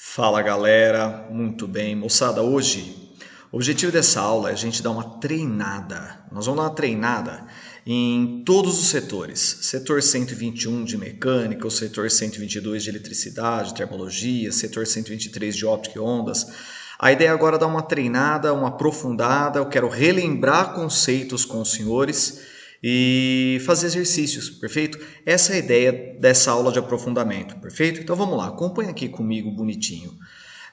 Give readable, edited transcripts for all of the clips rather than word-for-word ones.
Fala galera, muito bem, moçada. Hoje, o objetivo dessa aula é a gente dar uma treinada. Nós vamos dar uma treinada em todos os setores: setor 121 de mecânica, o setor 122 de eletricidade, termologia, setor 123 de óptica e ondas. A ideia agora é dar uma treinada, uma aprofundada. Eu quero relembrar conceitos com os senhores e fazer exercícios, perfeito? Essa é a ideia dessa aula de aprofundamento, perfeito? Então vamos lá, acompanha aqui comigo bonitinho.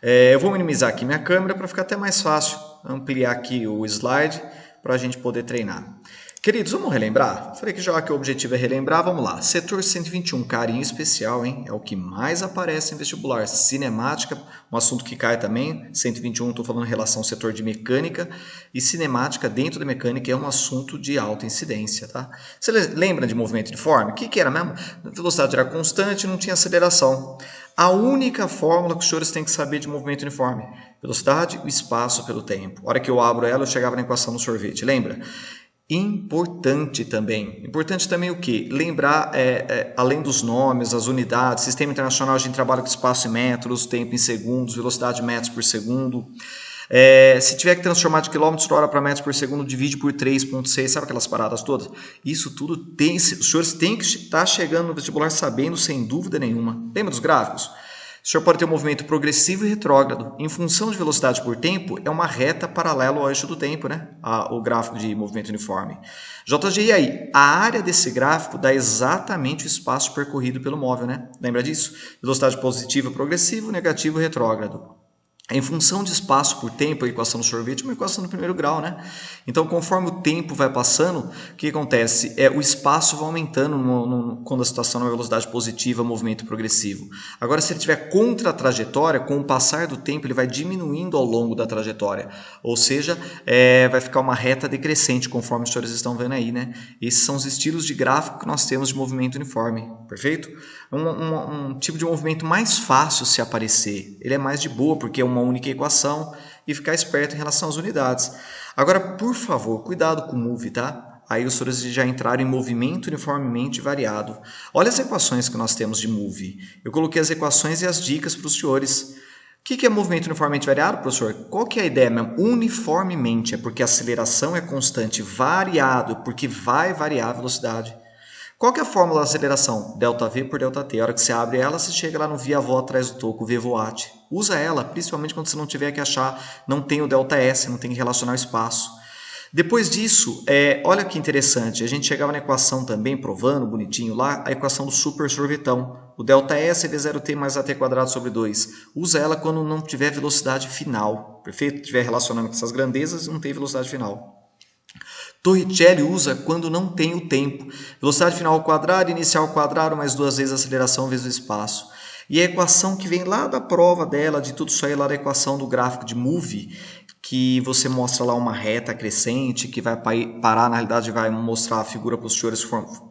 Eu vou minimizar aqui minha câmera para ficar até mais fácil, ampliar aqui o slide para a gente poder treinar. Queridos, vamos relembrar? Falei que já que o objetivo é relembrar, vamos lá. Setor 121, carinho especial, hein? É o que mais aparece em vestibular. Cinemática, um assunto que cai também. 121, estou falando em relação ao setor de mecânica. E cinemática, dentro da mecânica, é um assunto de alta incidência, tá? Você lembra de movimento uniforme? O que era mesmo? A velocidade era constante, não tinha aceleração. A única fórmula que os senhores têm que saber de movimento uniforme: velocidade, o espaço pelo tempo. A hora que eu abro ela, eu chegava na equação do sorvete, lembra? Importante também o que? Lembrar, além dos nomes, as unidades, Sistema Internacional a gente trabalha com espaço em metros, tempo em segundos, velocidade em metros por segundo. Se tiver que transformar de quilômetros por hora para metros por segundo, divide por 3,6, sabe aquelas paradas todas? Isso tudo os senhores têm que estar chegando no vestibular sabendo, sem dúvida nenhuma. Lembra dos gráficos? O senhor pode ter um movimento progressivo e retrógrado. Em função de velocidade por tempo, é uma reta paralela ao eixo do tempo, né? O gráfico de movimento uniforme. JG, e aí? A área desse gráfico dá exatamente o espaço percorrido pelo móvel, né? Lembra disso? Velocidade positiva, progressivo, negativo, retrógrado. Em função de espaço por tempo, a equação do sorvete é uma equação do primeiro grau, né? Então, conforme o tempo vai passando, o que acontece? O espaço vai aumentando quando a situação é uma velocidade positiva, movimento progressivo. Agora, se ele tiver contra a trajetória, com o passar do tempo, ele vai diminuindo ao longo da trajetória. Ou seja, vai ficar uma reta decrescente, conforme os senhores estão vendo aí, né? Esses são os estilos de gráfico que nós temos de movimento uniforme, perfeito? Um tipo de movimento mais fácil se aparecer. Ele é mais de boa, porque é uma única equação, e ficar esperto em relação às unidades. Agora, por favor, cuidado com o move, tá? Aí os senhores já entraram em movimento uniformemente variado. Olha as equações que nós temos de move. Eu coloquei as equações e as dicas para os senhores. O que é movimento uniformemente variado, professor? Qual que é a ideia mesmo? Uniformemente, é porque a aceleração é constante. Variado, porque vai variar a velocidade. Qual que é a fórmula da aceleração? ΔV por ΔT. A hora que você abre ela, você chega lá no via-avó atrás do toco, o VVOAT. Usa ela, principalmente quando você não tiver que achar, não tem o ΔS, não tem que relacionar o espaço. Depois disso, olha que interessante, a gente chegava na equação também, provando, bonitinho lá, a equação do super sorvetão. O ΔS é V0T mais AT quadrado sobre 2. Usa ela quando não tiver velocidade final, perfeito? Estiver relacionando com essas grandezas e não tem velocidade final. Torricelli usa quando não tem o tempo. Velocidade final ao quadrado, inicial ao quadrado, mais 2 vezes a aceleração vezes o espaço. E a equação que vem lá da prova dela, de tudo isso aí, lá da equação do gráfico de move, que você mostra lá uma reta crescente, que vai parar, na realidade vai mostrar a figura para os senhores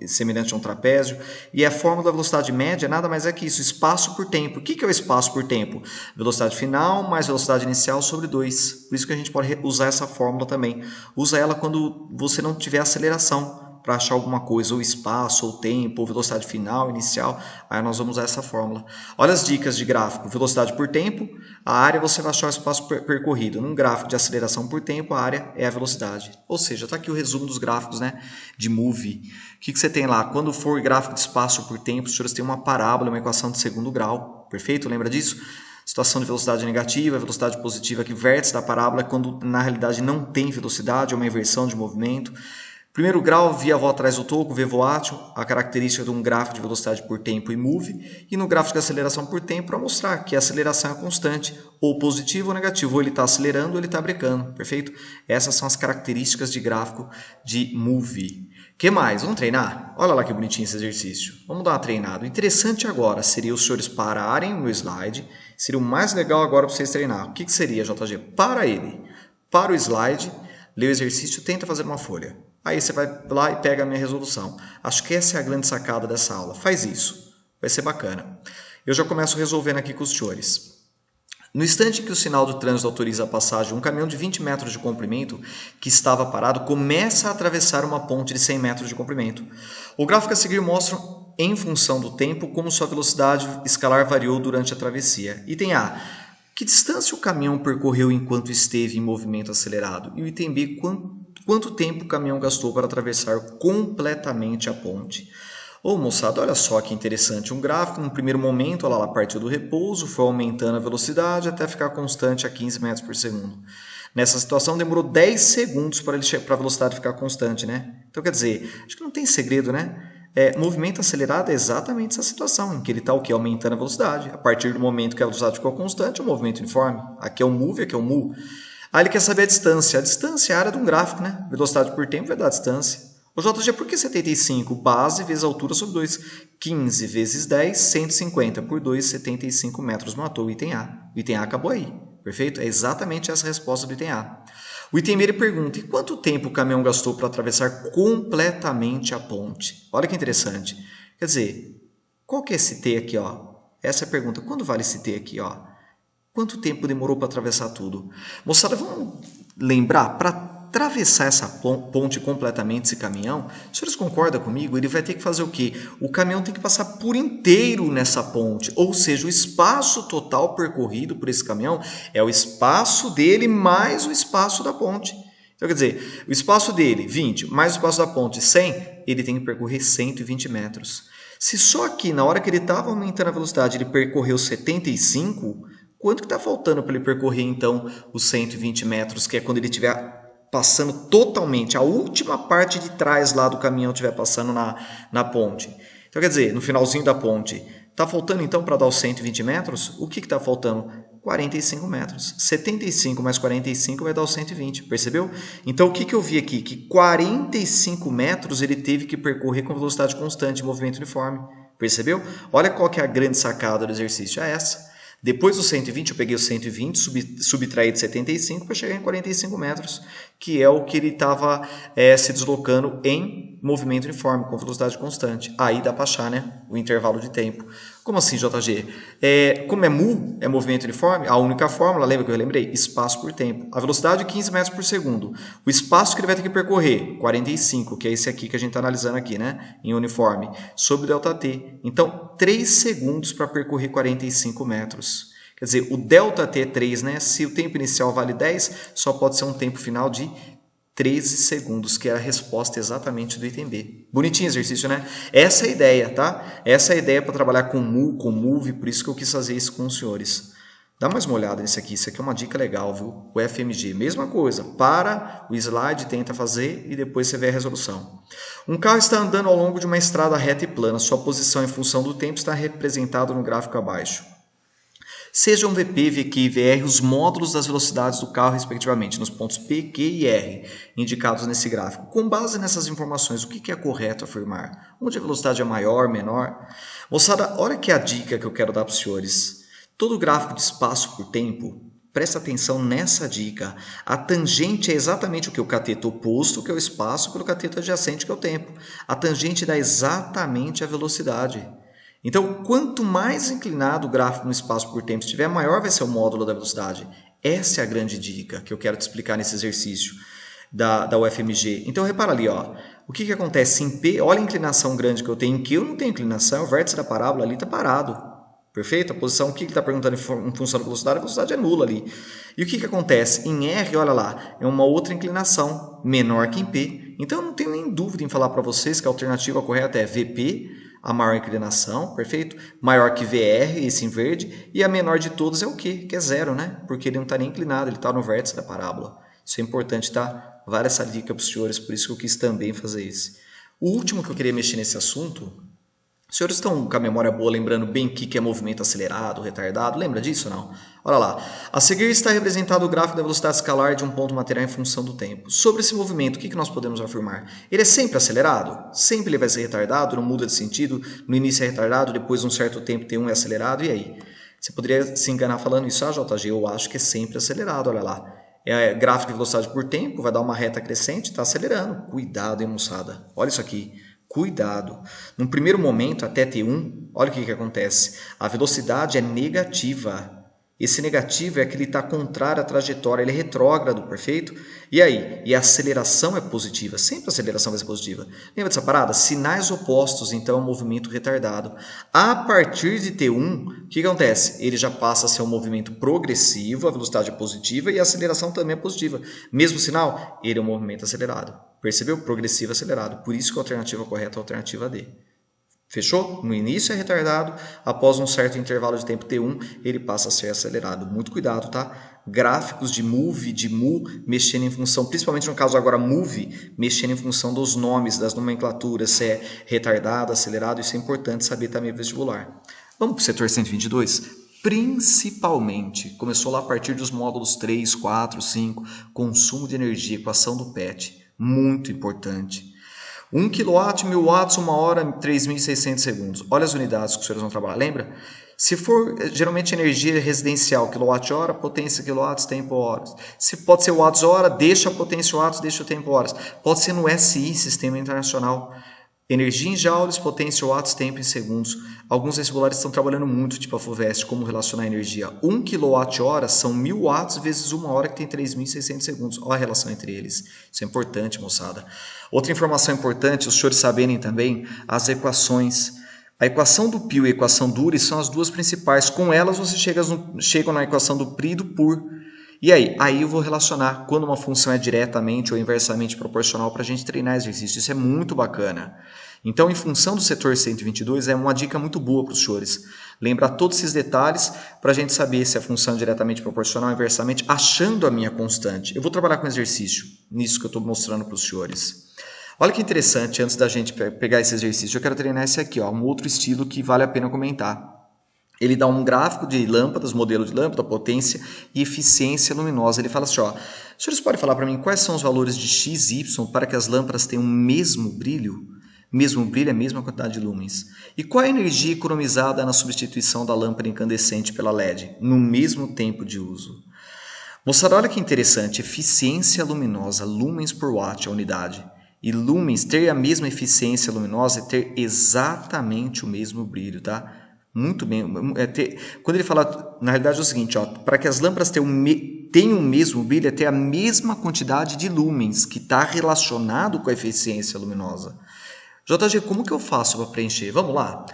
semelhante a um trapézio. E a fórmula da velocidade média nada mais é que isso, espaço por tempo. O que é o espaço por tempo? Velocidade final mais velocidade inicial sobre 2. Por isso que a gente pode usar essa fórmula também. Usa ela quando você não tiver aceleração, para achar alguma coisa, ou espaço, ou tempo, ou velocidade final, inicial, aí nós vamos usar essa fórmula. Olha as dicas de gráfico: velocidade por tempo, a área você vai achar o espaço percorrido. Num gráfico de aceleração por tempo, a área é a velocidade. Ou seja, está aqui o resumo dos gráficos, né, de move. O que você tem lá? Quando for gráfico de espaço por tempo, os senhores têm uma parábola, uma equação de segundo grau, perfeito? Lembra disso? Situação de velocidade negativa, velocidade positiva, que vértice da parábola é quando na realidade não tem velocidade, é uma inversão de movimento. Primeiro grau, via-avó atrás do toco, VVOAT, a característica de um gráfico de velocidade por tempo e move, e no gráfico de aceleração por tempo para mostrar que a aceleração é constante, ou positivo ou negativo, ou ele está acelerando ou ele está brecando, perfeito? Essas são as características de gráfico de move. O que mais? Vamos treinar? Olha lá que bonitinho esse exercício. Vamos dar uma treinada. O interessante agora seria os senhores pararem no slide, seria o mais legal agora para vocês treinar. O que seria, JG? Para ele, para o slide, lê o exercício, tenta fazer uma folha. Aí você vai lá e pega a minha resolução. Acho que essa é a grande sacada dessa aula. Faz isso. Vai ser bacana. Eu já começo resolvendo aqui com os senhores. No instante em que o sinal do trânsito autoriza a passagem, um caminhão de 20 metros de comprimento que estava parado começa a atravessar uma ponte de 100 metros de comprimento. O gráfico a seguir mostra, em função do tempo, como sua velocidade escalar variou durante a travessia. Item A. Que distância o caminhão percorreu enquanto esteve em movimento acelerado? E o item B. Quanto tempo o caminhão gastou para atravessar completamente a ponte? Ô moçada, olha só que interessante, um gráfico, no primeiro momento, ela partiu do repouso, foi aumentando a velocidade até ficar constante a 15 metros por segundo. Nessa situação demorou 10 segundos para a velocidade ficar constante, né? Então quer dizer, acho que não tem segredo, né? Movimento acelerado é exatamente essa situação, em que ele está o quê? Aumentando a velocidade. A partir do momento que a velocidade ficou constante, é um movimento uniforme. Aqui é o move, aqui é o mu. Aí ele quer saber a distância. A distância é a área de um gráfico, né? Velocidade por tempo vai dar a distância. O JG, por que 75? Base vezes altura sobre 2. 15 vezes 10, 150 por 2, 75 metros. Matou o item A. O item A acabou aí. Perfeito? É exatamente essa a resposta do item A. O item B ele pergunta, e quanto tempo o caminhão gastou para atravessar completamente a ponte? Olha que interessante. Quer dizer, qual que é esse T aqui? Ó? Essa é a pergunta. Quanto vale esse T aqui? Ó? Quanto tempo demorou para atravessar tudo? Moçada, vamos lembrar, para atravessar essa ponte completamente, esse caminhão, os senhores concordam comigo? Ele vai ter que fazer o quê? O caminhão tem que passar por inteiro nessa ponte, ou seja, o espaço total percorrido por esse caminhão é o espaço dele mais o espaço da ponte. Então, quer dizer, o espaço dele, 20, mais o espaço da ponte, 100, ele tem que percorrer 120 metros. Se só aqui, na hora que ele estava aumentando a velocidade, ele percorreu 75, quanto que está faltando para ele percorrer, então, os 120 metros, que é quando ele estiver passando totalmente, a última parte de trás lá do caminhão estiver passando na ponte. Então, quer dizer, no finalzinho da ponte, está faltando, então, para dar os 120 metros, o que está faltando? 45 metros. 75 mais 45 vai dar os 120, percebeu? Então, o que eu vi aqui? Que 45 metros ele teve que percorrer com velocidade constante, movimento uniforme. Percebeu? Olha qual que é a grande sacada do exercício, é essa. Depois do 120, eu peguei o 120, subtraí de 75 para chegar em 45 metros, que é o que ele estava se deslocando em movimento uniforme, com velocidade constante. Aí dá para achar, né, o intervalo de tempo. Como assim, JG? Como é mu, é movimento uniforme, a única fórmula, lembra que eu lembrei? Espaço por tempo. A velocidade é 15 metros por segundo. O espaço que ele vai ter que percorrer, 45, que é esse aqui que a gente está analisando aqui, né? Em uniforme, sobre ΔT. Então, 3 segundos para percorrer 45 metros. Quer dizer, o ΔT é 3, né? Se o tempo inicial vale 10, só pode ser um tempo final de 13 segundos, que é a resposta exatamente do item B. Bonitinho exercício, né? Essa é a ideia, tá? Essa é a ideia para trabalhar com mu, com move, por isso que eu quis fazer isso com os senhores. Dá mais uma olhada nisso aqui, isso aqui é uma dica legal, viu? O FMG, mesma coisa, para o slide, tenta fazer e depois você vê a resolução. Um carro está andando ao longo de uma estrada reta e plana, sua posição em função do tempo está representada no gráfico abaixo. Sejam VP, VQ e VR os módulos das velocidades do carro, respectivamente, nos pontos P, Q e R, indicados nesse gráfico. Com base nessas informações, o que é correto afirmar? Onde a velocidade é maior, menor? Moçada, olha que a dica que eu quero dar para os senhores. Todo gráfico de espaço por tempo, presta atenção nessa dica. A tangente é exatamente o que? O cateto oposto, que é o espaço, pelo cateto adjacente, que é o tempo. A tangente dá exatamente a velocidade. Então, quanto mais inclinado o gráfico no espaço por tempo estiver, maior vai ser o módulo da velocidade. Essa é a grande dica que eu quero te explicar nesse exercício da UFMG. Então, repara ali, ó, o que acontece em P, olha a inclinação grande que eu tenho. Em Q eu não tenho inclinação, o vértice da parábola ali está parado. Perfeito? A posição, o que ele está perguntando em função da velocidade? A velocidade é nula ali. E o que acontece? Em R, olha lá, é uma outra inclinação, menor que em P. Então, eu não tenho nem dúvida em falar para vocês que a alternativa correta é VP, a maior inclinação, perfeito? Maior que VR, esse em verde. E a menor de todas é o quê? Que é zero, né? Porque ele não está nem inclinado, ele está no vértice da parábola. Isso é importante, tá? Vale essa dica para os senhores, por isso que eu quis também fazer isso. O último que eu queria mexer nesse assunto... Os senhores estão com a memória boa, lembrando bem o que é movimento acelerado, retardado? Lembra disso ou não? Olha lá. A seguir está representado o gráfico da velocidade escalar de um ponto material em função do tempo. Sobre esse movimento, o que nós podemos afirmar? Ele é sempre acelerado? Sempre ele vai ser retardado? Não muda de sentido? No início é retardado, depois de um certo tempo T1 é acelerado? E aí? Você poderia se enganar falando isso, JG, eu acho que é sempre acelerado, olha lá. Gráfico de velocidade por tempo, vai dar uma reta crescente, está acelerando. Cuidado, hein, moçada? Olha isso aqui. Cuidado. No primeiro momento, até T1, olha o que acontece. A velocidade é negativa. Esse negativo é que ele está contrário à trajetória, ele é retrógrado, perfeito? E aí? E a aceleração é positiva, sempre a aceleração vai ser positiva. Lembra dessa parada? Sinais opostos, então, é um movimento retardado. A partir de T1, o que acontece? Ele já passa a ser um movimento progressivo, a velocidade é positiva e a aceleração também é positiva. Mesmo sinal, ele é um movimento acelerado. Percebeu? Progressivo acelerado. Por isso que a alternativa correta é a alternativa D. Fechou? No início é retardado, após um certo intervalo de tempo T1, ele passa a ser acelerado. Muito cuidado, tá? Gráficos de move, de mu, mexendo em função, principalmente no caso agora move, mexendo em função dos nomes, das nomenclaturas, se é retardado, acelerado, isso é importante saber também no vestibular. Vamos para o setor 122? Principalmente, começou lá a partir dos módulos 3, 4, 5, consumo de energia, equação do PET, muito importante. 1 kW, 1000 watts, 1 hora, 3.600 segundos. Olha as unidades que os senhores vão trabalhar, lembra? Se for, geralmente, energia residencial, kWh, potência quilowatts, tempo horas. Se pode ser watts-hora, deixa a potência watts, deixa o tempo horas. Pode ser no SI, Sistema Internacional. Energia em joules, potência watts, tempo em segundos. Alguns vestibulares estão trabalhando muito, tipo a FUVEST, como relacionar a energia. 1 kWh são 1000 watts vezes 1 hora, que tem 3.600 segundos. Olha a relação entre eles. Isso é importante, moçada. Outra informação importante, os senhores saberem também, as equações. A equação do π e a equação do Uri são as duas principais. Com elas, você chega na equação do π e do πur. E aí? Aí eu vou relacionar quando uma função é diretamente ou inversamente proporcional para a gente treinar exercício. Isso é muito bacana. Então, em função do setor 122, é uma dica muito boa para os senhores. Lembrar todos esses detalhes para a gente saber se a função é diretamente proporcional ou inversamente, achando a minha constante. Eu vou trabalhar com exercício, nisso que eu estou mostrando para os senhores. Olha que interessante, antes da gente pegar esse exercício, eu quero treinar esse aqui, ó, um outro estilo que vale a pena comentar. Ele dá um gráfico de lâmpadas, modelo de lâmpada, potência e eficiência luminosa. Ele fala assim, ó, os senhores podem falar para mim quais são os valores de x e y para que as lâmpadas tenham o mesmo brilho? Mesmo brilho é a mesma quantidade de lumens. E qual é a energia economizada na substituição da lâmpada incandescente pela LED, no mesmo tempo de uso? Moçada, olha que interessante, eficiência luminosa, lumens por watt, a unidade. E lumens, ter a mesma eficiência luminosa é ter exatamente o mesmo brilho, tá? Muito bem. Quando ele fala, na realidade é o seguinte, ó, para que as lâmpadas tenham o mesmo brilho, é ter a mesma quantidade de lumens, que está relacionado com a eficiência luminosa. JG, como que eu faço para preencher? Vamos lá.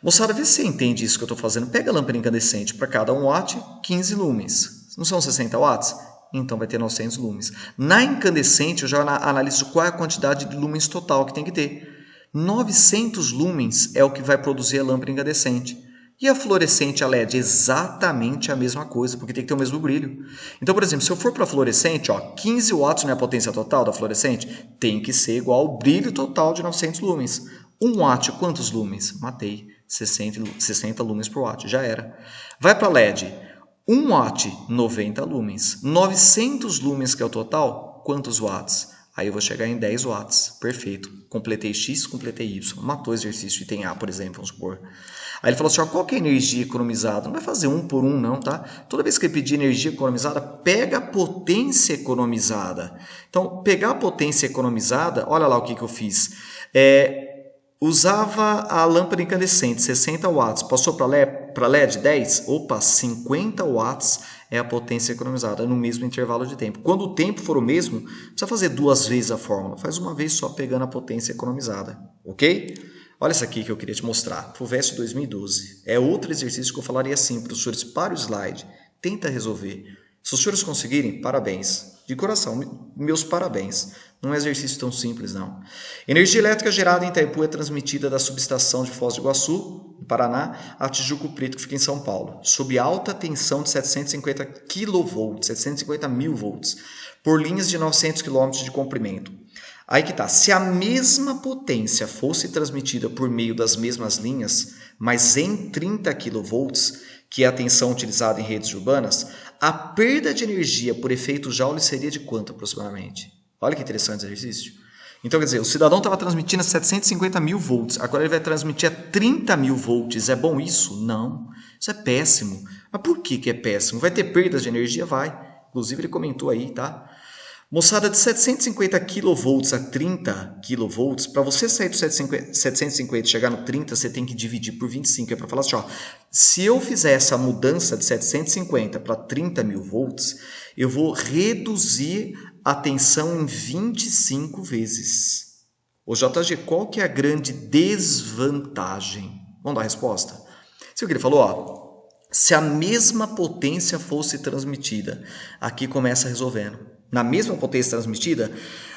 Moçada, vê se você entende isso que eu estou fazendo. Pega a lâmpada incandescente, para cada 1 watt, 15 lumens. Não são 60 watts? Então vai ter 900 lumens. Na incandescente, eu já analiso qual é a quantidade de lumens total que tem que ter. 900 lumens é o que vai produzir a lâmpada incandescente. E a fluorescente, a LED, exatamente a mesma coisa, porque tem que ter o mesmo brilho. Então, por exemplo, se eu for para a fluorescente, ó, 15 watts não é a potência total da fluorescente? Tem que ser igual ao brilho total de 900 lumens. 1 watt, quantos lumens? Matei. 60 lumens por watt, já era. Vai para a LED. 1 watt, 90 lumens. 900 lumens, que é o total, quantos watts? Aí eu vou chegar em 10 watts. Perfeito. Completei X, completei Y. Matou o exercício item A, por exemplo, vamos supor. Aí ele falou assim, ó, qual que é a energia economizada? Não vai fazer 1 por 1 não, tá? Toda vez que ele pedir energia economizada, pega a potência economizada. Então, pegar a potência economizada, olha lá o que eu fiz. Usava a lâmpada incandescente, 60 watts. Passou para LED, 10? Opa, 50 watts é a potência economizada no mesmo intervalo de tempo. Quando o tempo for o mesmo, não precisa fazer 2 vezes a fórmula. Faz uma vez só pegando a potência economizada. Ok? Olha isso aqui que eu queria te mostrar. FUVEST 2012. É outro exercício que eu falaria assim para os senhores. Para o slide. Tenta resolver. Se os senhores conseguirem, parabéns. De coração, meus parabéns. Não é um exercício tão simples, não. Energia elétrica gerada em Itaipu é transmitida da subestação de Foz do Iguaçu, no Paraná, a Tijuco Preto, que fica em São Paulo, sob alta tensão de 750 kV, 750 mil volts, por linhas de 900 km de comprimento. Aí que tá, se a mesma potência fosse transmitida por meio das mesmas linhas, mas em 30 kV, que é a tensão utilizada em redes urbanas, a perda de energia por efeito Joule seria de quanto aproximadamente? Olha que interessante esse exercício. Então, quer dizer, o cidadão estava transmitindo a 750 mil volts, agora ele vai transmitir a 30 mil volts. É bom isso? Não. Isso é péssimo. Mas por que é péssimo? Vai ter perdas de energia? Vai. Inclusive, ele comentou aí, tá? Moçada, de 750 kV a 30 kV, para você sair do 750 e chegar no 30, você tem que dividir por 25. É para falar assim, ó, se eu fizer essa mudança de 750 para 30 mil volts, eu vou reduzir a tensão em 25 vezes. Ô JG, qual que é a grande desvantagem? Vamos dar a resposta? Se o que ele falou, ó, se a mesma potência fosse transmitida, aqui começa resolvendo. Na mesma potência transmitida,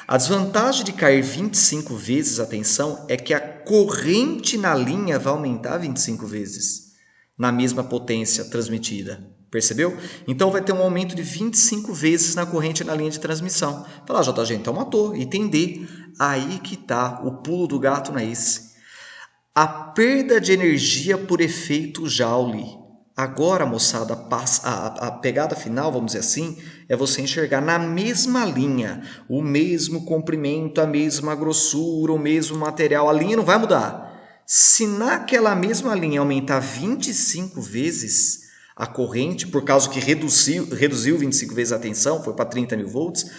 a desvantagem de cair 25 vezes a tensão é que a corrente na linha vai aumentar 25 vezes na mesma potência transmitida. Percebeu? Então vai ter um aumento de 25 vezes na corrente na linha de transmissão. Fala, JG, então matou. Item D. Aí que está o pulo do gato, não é esse. A perda de energia por efeito Joule. Agora, moçada, a pegada final, vamos dizer assim, é você enxergar na mesma linha, o mesmo comprimento, a mesma grossura, o mesmo material. A linha não vai mudar. Se naquela mesma linha aumentar 25 vezes a corrente, por causa que reduziu 25 vezes a tensão, foi para 30 mil volts,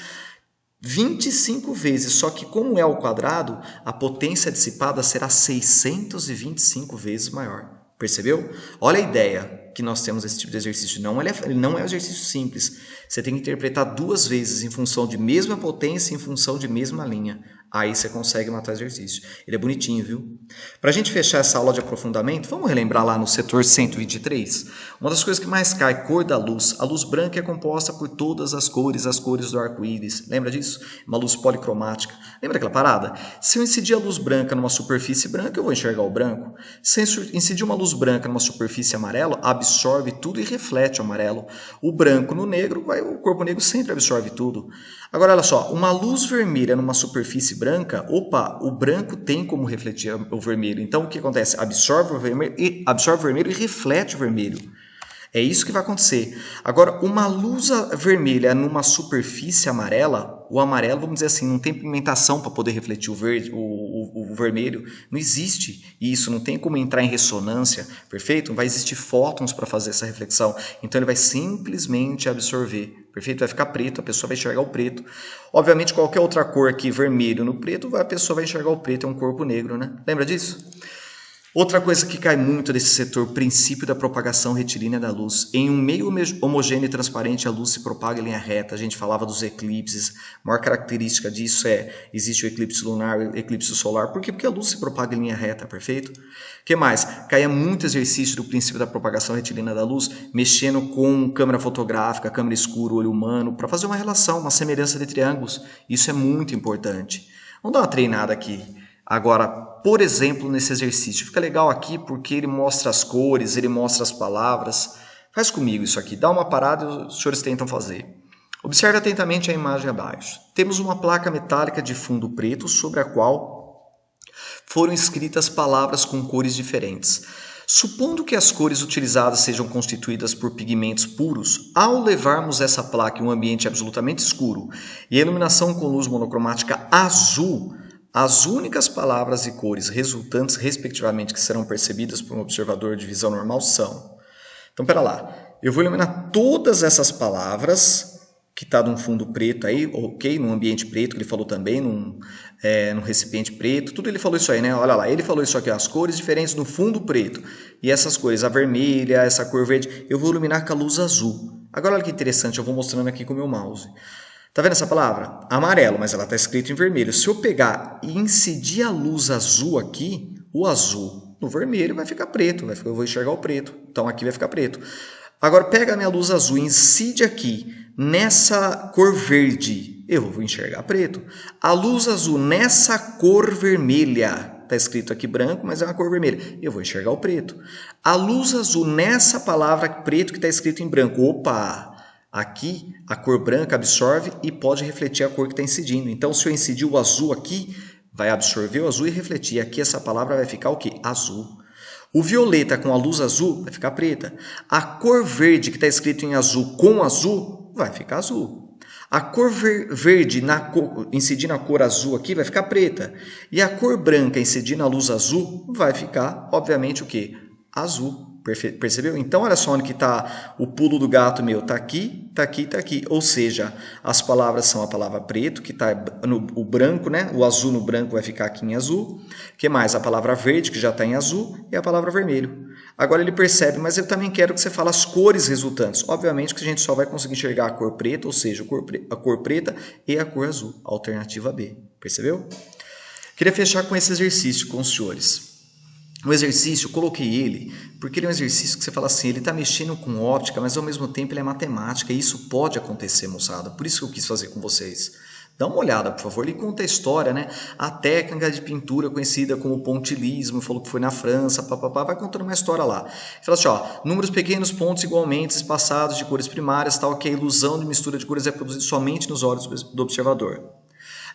25 vezes, só que como é ao quadrado, a potência dissipada será 625 vezes maior. Percebeu? Olha a ideia que nós temos desse tipo de exercício. Ele não é um exercício simples. Você tem que interpretar duas vezes em função de mesma potência e em função de mesma linha. Aí você consegue matar o exercício. Ele é bonitinho, viu? Para a gente fechar essa aula de aprofundamento, vamos relembrar lá no setor 123? Uma das coisas que mais cai, cor da luz. A luz branca é composta por todas as cores do arco-íris. Lembra disso? Uma luz policromática. Lembra daquela parada? Se eu incidir a luz branca numa superfície branca, eu vou enxergar o branco. Se eu incidir uma luz branca numa superfície amarela, absorve tudo e reflete o amarelo. O branco no negro, o corpo negro sempre absorve tudo. Agora, olha só, uma luz vermelha numa superfície branca, opa, o branco tem como refletir o vermelho. Então, o que acontece? Absorve o vermelho e reflete o vermelho. É isso que vai acontecer. Agora, uma luz vermelha numa superfície amarela, o amarelo, vamos dizer assim, não tem pigmentação para poder refletir o vermelho. Não existe isso, não tem como entrar em ressonância, perfeito? Não vai existir fótons para fazer essa reflexão. Então, ele vai simplesmente absorver, perfeito? Vai ficar preto, a pessoa vai enxergar o preto. Obviamente, qualquer outra cor aqui, vermelho no preto, a pessoa vai enxergar o preto, é um corpo negro, né? Lembra disso? Outra coisa que cai muito desse setor, princípio da propagação retilínea da luz. Em um meio homogêneo e transparente, a luz se propaga em linha reta. A gente falava dos eclipses. A maior característica disso existe o eclipse lunar, o eclipse solar. Por quê? Porque a luz se propaga em linha reta, perfeito? O que mais? Caia muito exercício do princípio da propagação retilínea da luz, mexendo com câmera fotográfica, câmera escura, olho humano, para fazer uma relação, uma semelhança de triângulos. Isso é muito importante. Vamos dar uma treinada aqui. Agora, por exemplo, nesse exercício, fica legal aqui porque ele mostra as cores, ele mostra as palavras. Faz comigo isso aqui, dá uma parada e os senhores tentam fazer. Observe atentamente a imagem abaixo. Temos uma placa metálica de fundo preto sobre a qual foram escritas palavras com cores diferentes. Supondo que as cores utilizadas sejam constituídas por pigmentos puros, ao levarmos essa placa em um ambiente absolutamente escuro e a iluminação com luz monocromática azul, as únicas palavras e cores resultantes, respectivamente, que serão percebidas por um observador de visão normal são... Então, pera lá. Eu vou iluminar todas essas palavras, que está num fundo preto aí, ok? Num ambiente preto, que ele falou também, num recipiente preto. Tudo ele falou isso aí, né? Olha lá, ele falou isso aqui, as cores diferentes no fundo preto. E essas cores, a vermelha, essa cor verde, eu vou iluminar com a luz azul. Agora, olha que interessante, eu vou mostrando aqui com o meu mouse. Tá vendo essa palavra? Amarelo, mas ela está escrita em vermelho. Se eu pegar e incidir a luz azul aqui, o azul no vermelho vai ficar preto. Eu vou enxergar o preto. Então aqui vai ficar preto. Agora pega a minha luz azul e incide aqui nessa cor verde. Eu vou enxergar preto. A luz azul nessa cor vermelha. Está escrito aqui branco, mas é uma cor vermelha. Eu vou enxergar o preto. A luz azul nessa palavra preto que está escrito em branco. Opa! Aqui, a cor branca absorve e pode refletir a cor que está incidindo. Então, se eu incidir o azul aqui, vai absorver o azul e refletir. Aqui, essa palavra vai ficar o quê? Azul. O violeta com a luz azul vai ficar preta. A cor verde que está escrito em azul com azul vai ficar azul. A cor verde incidindo a cor azul aqui vai ficar preta. E a cor branca incidindo a luz azul vai ficar, obviamente, o quê? Azul. Percebeu? Então, olha só onde que está o pulo do gato meu. Está aqui, está aqui, está aqui. Ou seja, as palavras são a palavra preto, que está no o branco, né? O azul no branco vai ficar aqui em azul. O que mais? A palavra verde, que já está em azul, e a palavra vermelho. Agora ele percebe, mas eu também quero que você fale as cores resultantes. Obviamente que a gente só vai conseguir enxergar a cor preta, ou seja, a cor preta e a cor azul. Alternativa B. Percebeu? Queria fechar com esse exercício com os senhores. O exercício, eu coloquei ele, porque ele é um exercício que você fala assim, ele está mexendo com óptica, mas ao mesmo tempo ele é matemática, e isso pode acontecer, moçada. Por isso que eu quis fazer com vocês. Dá uma olhada, por favor. Ele conta a história, né? A técnica de pintura conhecida como pontilhismo, falou que foi na França, papapá, vai contando uma história lá. Fala assim, ó, números pequenos, pontos igualmente espaçados de cores primárias, tal que a ilusão de mistura de cores é produzida somente nos olhos do observador.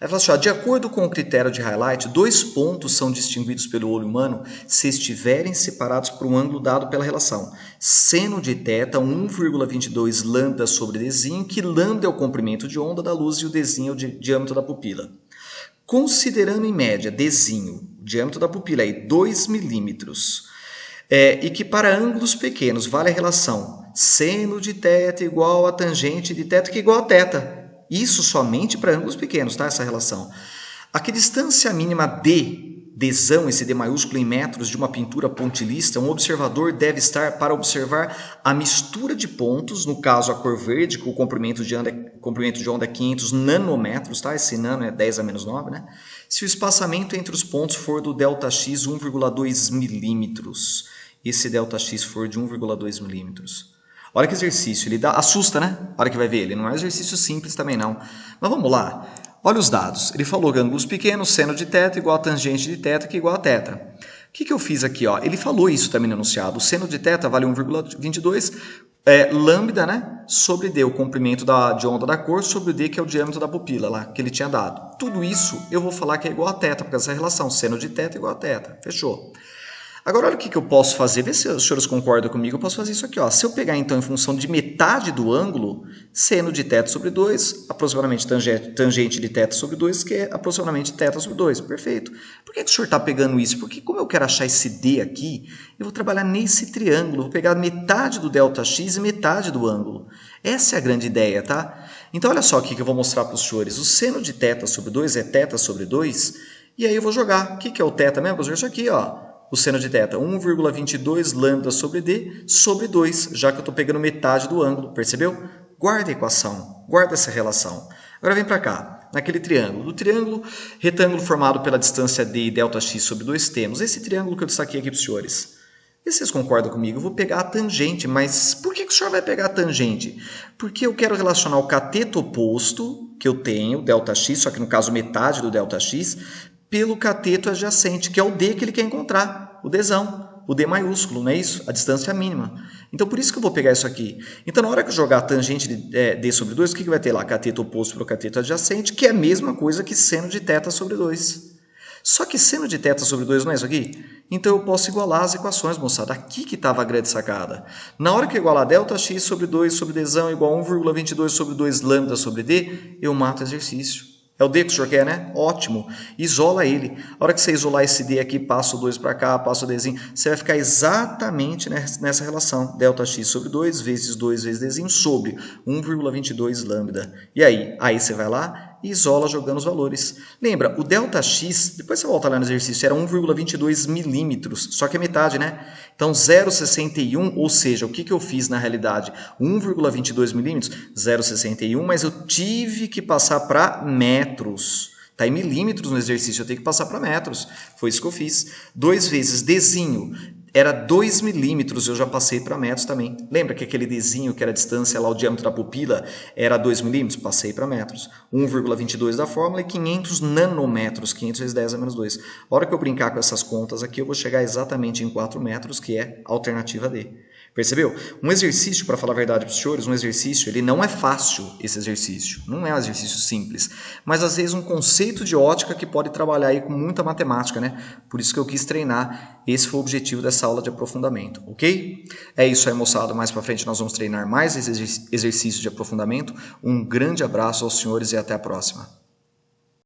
Aí fala assim, ó, de acordo com o critério de highlight, 2 pontos são distinguidos pelo olho humano se estiverem separados por um ângulo dado pela relação seno de θ 1,22 lambda sobre dzinho, que lambda é o comprimento de onda da luz e o dzinho é o diâmetro da pupila. Considerando em média dzinho, o diâmetro da pupila é 2 milímetros, e que para ângulos pequenos vale a relação seno de θ igual a tangente de θ, que é igual a θ. Isso somente para ângulos pequenos, tá? Essa relação. A que distância mínima dzão, esse D maiúsculo em metros, de uma pintura pontilhista, um observador deve estar para observar a mistura de pontos, no caso a cor verde, com o comprimento de onda é 500 nanômetros, tá? Esse nano é 10 a menos 9, né? Se o espaçamento entre os pontos for do ΔX 1,2 milímetros, esse ΔX for de 1,2 milímetros. Olha que exercício, ele assusta, né? A hora que vai ver ele, não é um exercício simples também não. Mas vamos lá, olha os dados. Ele falou que ângulos pequenos, seno de θ igual a tangente de θ, que é igual a θ. O que eu fiz aqui? Ó? Ele falou isso também no enunciado. O seno de θ vale 1,22 lambda, né? Sobre D, o comprimento de onda da cor, sobre o D, que é o diâmetro da pupila lá, que ele tinha dado. Tudo isso eu vou falar que é igual a θ, porque essa relação seno de θ igual a θ. Fechou? Agora, olha o que eu posso fazer, vê se os senhores concordam comigo, eu posso fazer isso aqui. Ó. Se eu pegar, então, em função de metade do ângulo, seno de θ sobre 2, aproximadamente tangente de θ sobre 2, que é aproximadamente θ sobre 2. Perfeito. Por que o senhor está pegando isso? Porque como eu quero achar esse D aqui, eu vou trabalhar nesse triângulo, vou pegar metade do ΔX e metade do ângulo. Essa é a grande ideia, tá? Então, olha só aqui que eu vou mostrar para os senhores. O seno de θ sobre 2 é θ sobre 2, e aí eu vou jogar. O que é o θ mesmo? Eu vou jogar isso aqui, ó. O seno de θ, 1,22 lambda sobre D sobre 2, já que eu estou pegando metade do ângulo, percebeu? Guarda a equação, guarda essa relação. Agora vem para cá, naquele triângulo. Do triângulo, retângulo formado pela distância D e ΔX sobre 2, temos esse triângulo que eu destaquei aqui para os senhores. E vocês concordam comigo? Eu vou pegar a tangente, mas por que o senhor vai pegar a tangente? Porque eu quero relacionar o cateto oposto que eu tenho, ΔX, só que no caso metade do ΔX, pelo cateto adjacente, que é o D que ele quer encontrar, o Dzão, o D maiúsculo, não é isso? A distância mínima. Então, por isso que eu vou pegar isso aqui. Então, na hora que eu jogar a tangente de D sobre 2, o que vai ter lá? Cateto oposto pelo cateto adjacente, que é a mesma coisa que seno de θ sobre 2. Só que seno de θ sobre 2 não é isso aqui? Então, eu posso igualar as equações, moçada. Aqui que estava a grande sacada. Na hora que eu igualar ΔX sobre 2 sobre Dzão igual a 1,22 sobre 2 lambda sobre D, eu mato o exercício. É o D que o senhor quer, né? Ótimo. Isola ele. A hora que você isolar esse D aqui, passa o 2 para cá, passa o Dzinho, você vai ficar exatamente nessa relação. ΔX sobre 2 vezes Dzinho sobre 1,22 lambda. E aí? Aí você vai lá e isola jogando os valores. Lembra, o ΔX, depois você volta lá no exercício, era 1,22 milímetros, só que é metade, né? Então, 0,61, ou seja, o que eu fiz na realidade? 1,22 milímetros, 0,61, mas eu tive que passar para metros. Está em milímetros no exercício, eu tenho que passar para metros. Foi isso que eu fiz. 2 vezes Dzinho era 2 milímetros, eu já passei para metros também. Lembra que aquele Dzinho, que era a distância lá, o diâmetro da pupila, era 2 milímetros? Passei para metros. 1,22 da fórmula e 500 nanômetros, 500 vezes 10 a menos 2. A hora que eu brincar com essas contas aqui, eu vou chegar exatamente em 4 metros, que é a alternativa D. Percebeu? Um exercício, para falar a verdade para os senhores, um exercício, ele não é fácil, esse exercício. Não é um exercício simples. Mas, às vezes, um conceito de ótica que pode trabalhar aí com muita matemática, né? Por isso que eu quis treinar. Esse foi o objetivo dessa aula de aprofundamento, ok? É isso aí, moçada. Mais para frente nós vamos treinar mais esse exercício de aprofundamento. Um grande abraço aos senhores e até a próxima.